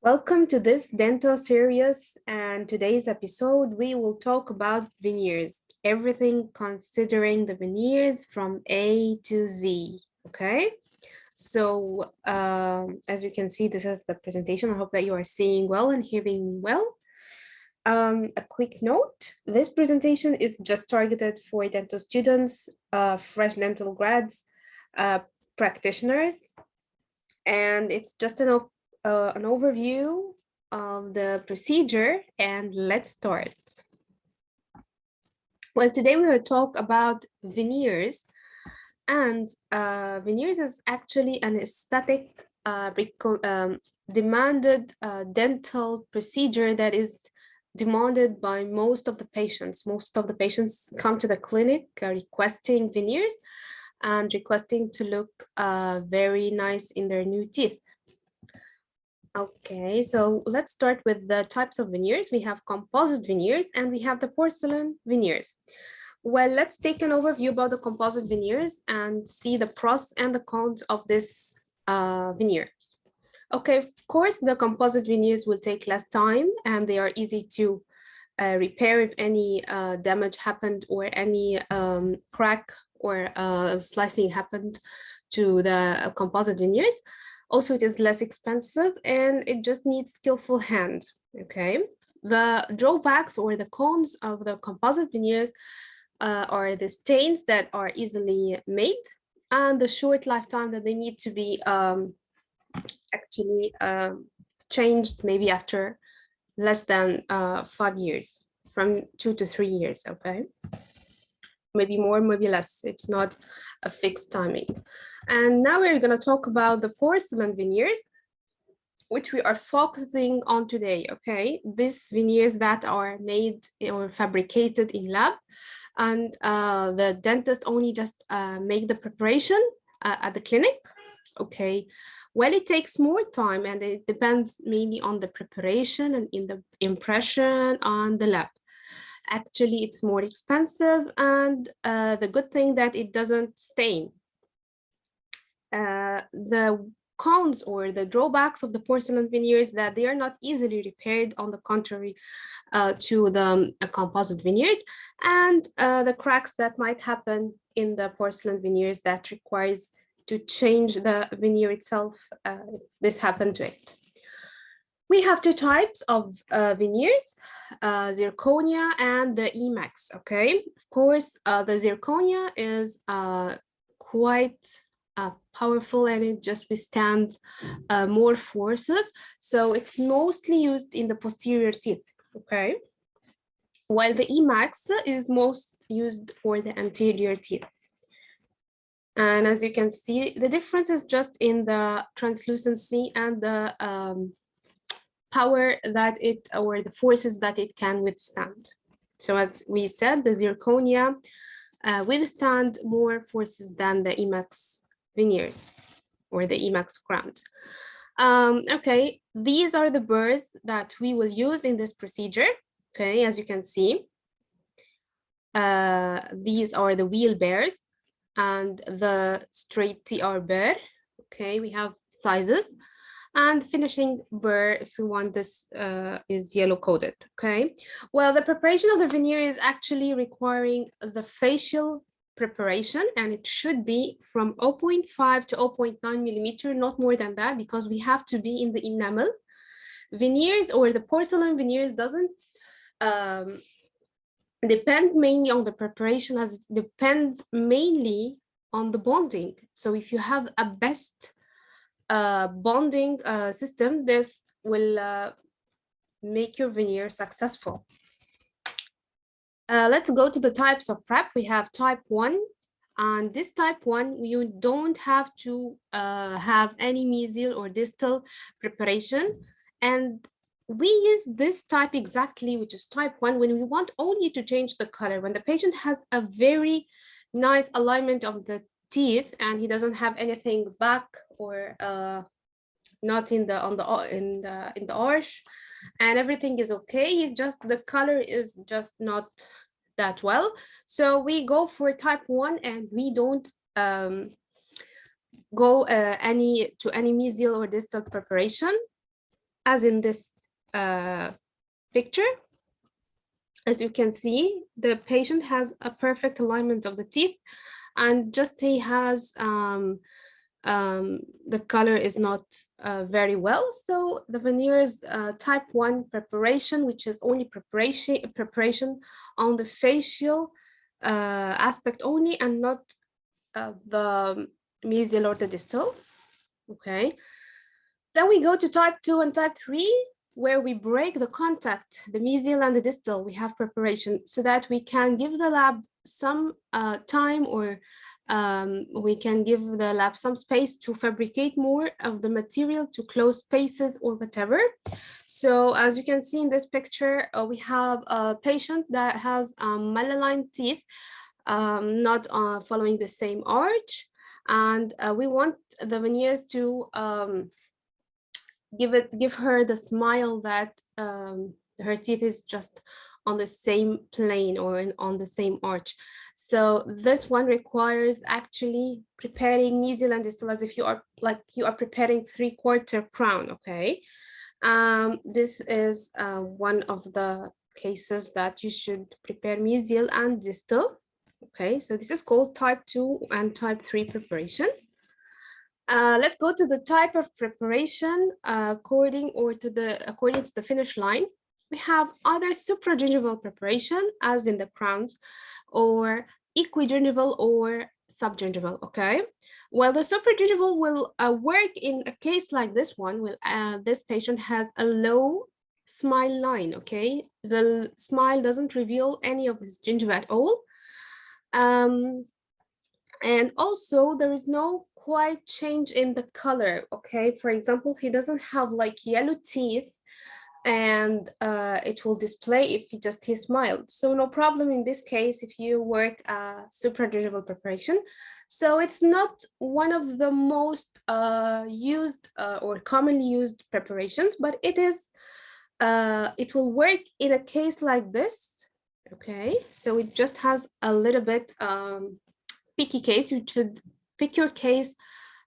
Welcome to this dental series, and today's episode we will talk about veneers, everything considering the veneers from A to Z. Okay, so as you can see, this is the presentation. I hope that you are seeing well and hearing me well. A quick note, this presentation is just targeted for dental students, fresh dental grads, practitioners, and it's just an overview of the procedure, and let's start. Well, today we will talk about veneers, and veneers is actually an aesthetic demanded dental procedure that is demanded by most of the patients. Most of the patients come to the clinic requesting veneers and requesting to look very nice in their new teeth. Okay, so let's start with the types of veneers. We have composite veneers and we have the porcelain veneers. Well, let's take an overview about the composite veneers and see the pros and the cons of this veneers. Okay, of course, the composite veneers will take less time and they are easy to repair if any damage happened or any crack or slicing happened to the composite veneers. Also, it is less expensive and it just needs skillful hand, okay? The drawbacks or the cons of the composite veneers are the stains that are easily made and the short lifetime that they need to be actually changed maybe after less than 5 years, from 2 to 3 years, okay? Maybe more, maybe less. It's not a fixed timing. And now we're going to talk about the porcelain veneers, which we are focusing on today, okay? These veneers that are made or fabricated in lab, and the dentist only just make the preparation at the clinic, okay? Well, it takes more time and it depends mainly on the preparation and in the impression on the lab. Actually, it's more expensive, and the good thing that it doesn't stain. The cons or the drawbacks of the porcelain veneers that they are not easily repaired, on the contrary to the composite veneers, and the cracks that might happen in the porcelain veneers that requires to change the veneer itself if this happened to it. We have two types of veneers, zirconia and the Emax, okay? Of course, the zirconia is quite powerful and it just withstands more forces. So it's mostly used in the posterior teeth, okay? While the Emax is most used for the anterior teeth. And as you can see, the difference is just in the translucency and the power that it, or the forces that it can withstand. So as we said, the zirconia withstand more forces than the Emax veneers or the Emax crowns. Okay, these are the burrs that we will use in this procedure. Okay, as you can see, these are the wheel bears and the straight TR burr. Okay, we have sizes. And finishing burr, if you want, this is yellow coded, okay? Well, the preparation of the veneer is actually requiring the facial preparation, and it should be from 0.5 to 0.9 millimeter, not more than that, because we have to be in the enamel. Veneers or the porcelain veneers doesn't depend mainly on the preparation, as it depends mainly on the bonding. So if you have a best bonding system, this will make your veneer successful. Let's go to the types of prep. We have type 1, and this type 1, you don't have to have any mesial or distal preparation, and we use this type exactly, which is type 1, when we want only to change the color, when the patient has a very nice alignment of the teeth and he doesn't have anything back or not in the arch, and everything is okay. It's just the color is just not that well. So we go for type 1 and we don't go any mesial or distal preparation. as in this picture. As you can see, the patient has a perfect alignment of the teeth, and just he has the color is not very well. So the veneers type 1 preparation, which is only preparation on the facial aspect only, and not the mesial or the distal. Okay. Then we go to type 2 and type 3, where we break the contact, the mesial and the distal. We have preparation so that we can give the lab some time, or we can give the lab some space to fabricate more of the material to close spaces or whatever. So as you can see in this picture, we have a patient that has malaligned teeth, not following the same arch, and we want the veneers to give her the smile that her teeth is just on the same plane or on the same arch. So this one requires actually preparing mesial and distal as if you are preparing 3/4 crown. Okay, this is one of the cases that you should prepare mesial and distal. Okay, so this is called type 2 and type 3 preparation. Let's go to the type of preparation according to the finish line. We have either supragingival preparation, as in the crowns, or equigingival or subgingival. Okay. Well, the supragingival will work in a case like this one. This patient has a low smile line. Okay, the smile doesn't reveal any of his gingiva at all. And also there is no quite change in the color. Okay, for example, he doesn't have like yellow teeth, and it will display if he smiled. So no problem in this case if you work supragingival preparation. So it's not one of the most used or commonly used preparations, but it will work in a case like this. Okay, so it just has a little bit picky case. You should pick your case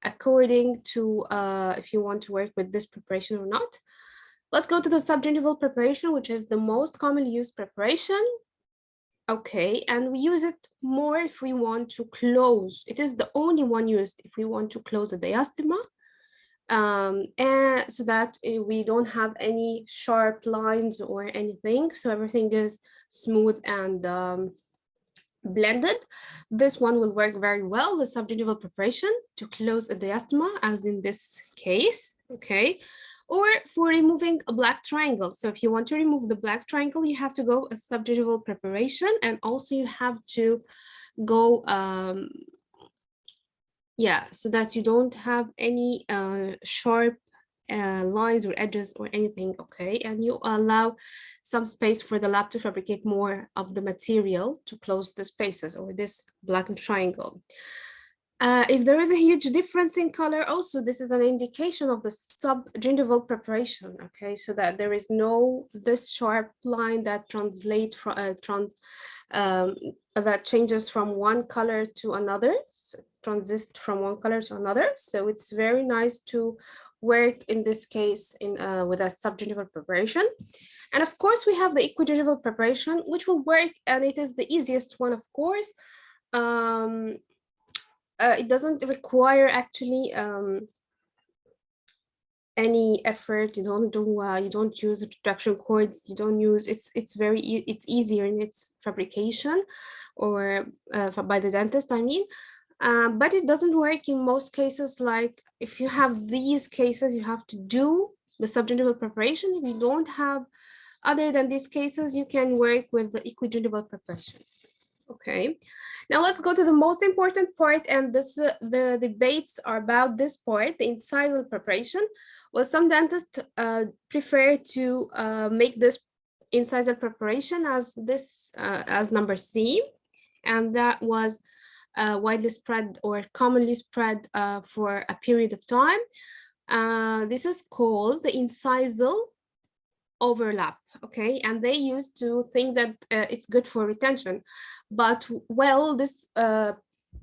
according to if you want to work with this preparation or not. Let's go to the subgingival preparation, which is the most commonly used preparation. Okay, and we use it more if we want to close. It is the only one used if we want to close a diastema, and so that we don't have any sharp lines or anything. So everything is smooth and blended. This one will work very well, the subgingival preparation, to close a diastema, as in this case. Okay, or for removing a black triangle. So if you want to remove the black triangle, you have to go a subgingival preparation, and also you have to go so that you don't have any sharp lines or edges or anything. Okay, and you allow some space for the lab to fabricate more of the material to close the spaces or this black triangle. If there is a huge difference in color, also this is an indication of the subgingival preparation. Okay, so that there is no this sharp line that translate from that changes from one color to another, so transist from one color to another. So it's very nice to work in this case with a subgingival preparation. And of course, we have the equigingival preparation, which will work, and it is the easiest one, of course. It doesn't require actually any effort. You don't use retraction cords. You don't use it's easier in its fabrication, or by the dentist, I mean. But it doesn't work in most cases. Like if you have these cases, you have to do the subgingival preparation. If you don't have other than these cases, you can work with the equigingival preparation. Okay, now let's go to the most important part, and this the debates are about this part, the incisal preparation. Well, some dentists prefer to make this incisal preparation as this as number C, and that was widely spread or commonly spread for a period of time. This is called the incisal overlap. Okay, and they used to think that it's good for retention, but well, this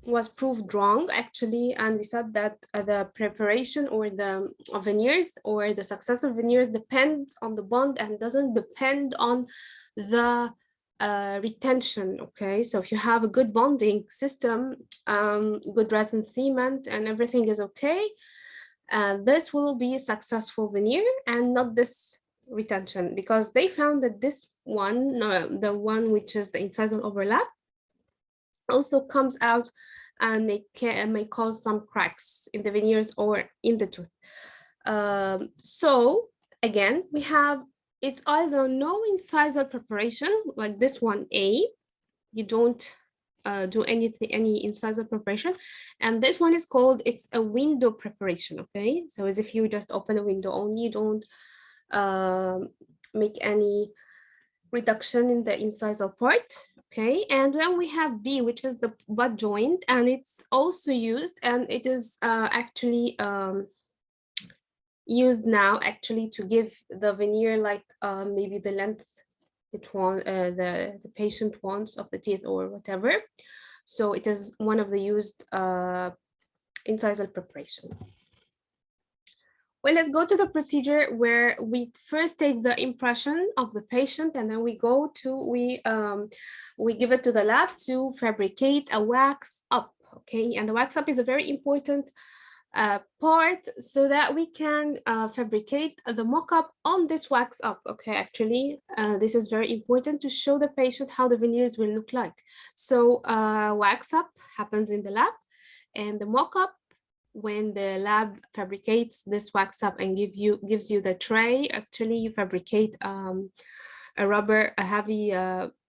was proved wrong actually, and we said that the preparation or the veneers or the success of veneers depends on the bond and doesn't depend on the retention. Okay, so if you have a good bonding system, good resin cement, and everything is okay, this will be a successful veneer and not this retention, because they found that this one, the one which is the incisal overlap, also comes out and may cause some cracks in the veneers or in the tooth. So again, we have, it's either no incisal preparation, like this one A, you don't do any incisal preparation, and this one is called, it's a window preparation. Okay, so as if you just open a window only, you don't make any reduction in the incisal part. Okay, and then we have B, which is the butt joint, and it's also used, and it is actually used now actually to give the veneer like maybe the length the patient wants of the teeth or whatever. So it is one of the used incisal preparation. Well, let's go to the procedure where we first take the impression of the patient, and then we go to, we give it to the lab to fabricate a wax up. Okay, and the wax up is a very important part, so that we can fabricate the mock-up on this wax up. Okay, actually, this is very important to show the patient how the veneers will look like. So wax up happens in the lab, and the mock-up, when the lab fabricates this wax up and gives you the tray, actually you fabricate a rubber, a heavy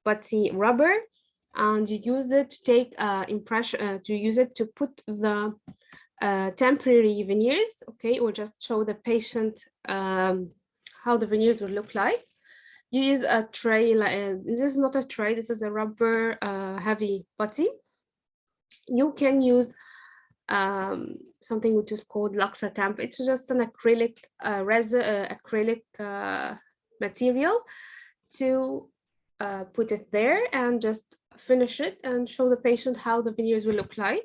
putty rubber, and you use it to take impression, to use it to put the temporary veneers, okay, or just show the patient how the veneers will look like. You use a tray, this is not a tray, this is a rubber heavy putty. You can use something which is called Luxatemp. It's just an acrylic resin, acrylic material to put it there and just finish it and show the patient how the veneers will look like.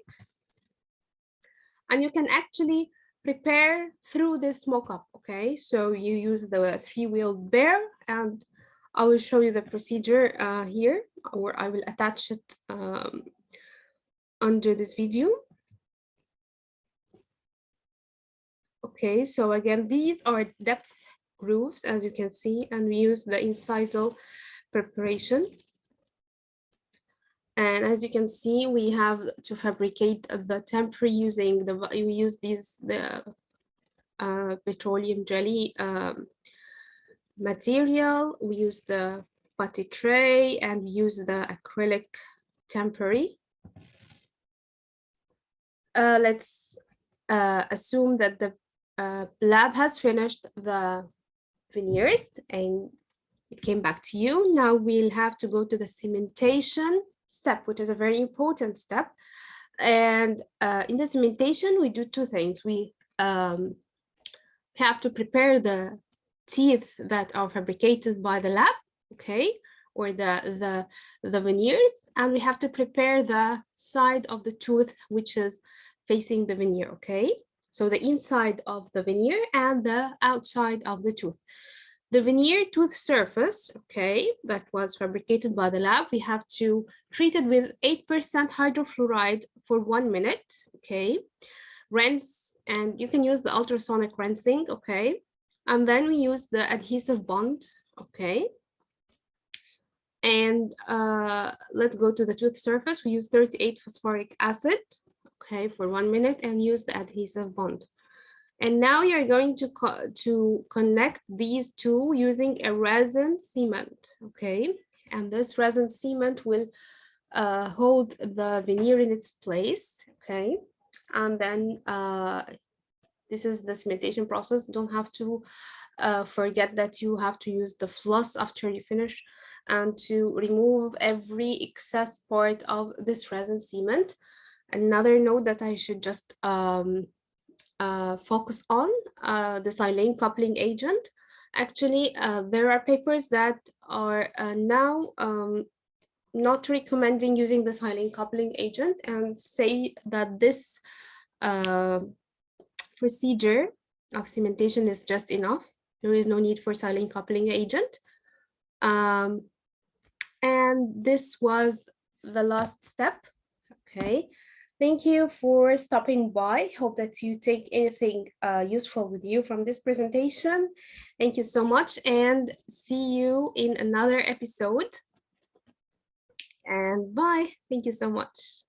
And you can actually prepare through this mock-up. Okay, so you use the 3-wheeled bear, and I will show you the procedure here, or I will attach it under this video. Okay, so again, these are depth grooves, as you can see, and we use the incisal preparation. And as you can see, we have to fabricate the temporary using we use the petroleum jelly material. We use the putty tray, and we use the acrylic temporary. Let's assume that the lab has finished the veneers and it came back to you. Now we'll have to go to the cementation step, which is a very important step. And in the cementation, we do two things. We have to prepare the teeth that are fabricated by the lab, okay, or the veneers, and we have to prepare the side of the tooth which is facing the veneer, okay? So the inside of the veneer and the outside of the tooth. The veneer tooth surface, okay, that was fabricated by the lab, we have to treat it with 8% hydrofluoride for 1 minute, okay? Rinse, and you can use the ultrasonic rinsing, okay? And then we use the adhesive bond, okay? And let's go to the tooth surface. We use 38 phosphoric acid, okay, for 1 minute, and use the adhesive bond. And now you're going to connect these two using a resin cement, okay? And this resin cement will hold the veneer in its place, okay? And then this is the cementation process. Don't have to forget that you have to use the floss after you finish and to remove every excess part of this resin cement. Another note that I should just focus on the silane coupling agent. Actually, there are papers that are now not recommending using the silane coupling agent, and say that this uh, procedure of cementation is just enough. There is no need for silane coupling agent. Um, and this was the last step. Okay. Thank you for stopping by. Hope that you take anything useful with you from this presentation. Thank you so much, and see you in another episode. And bye. Thank you so much.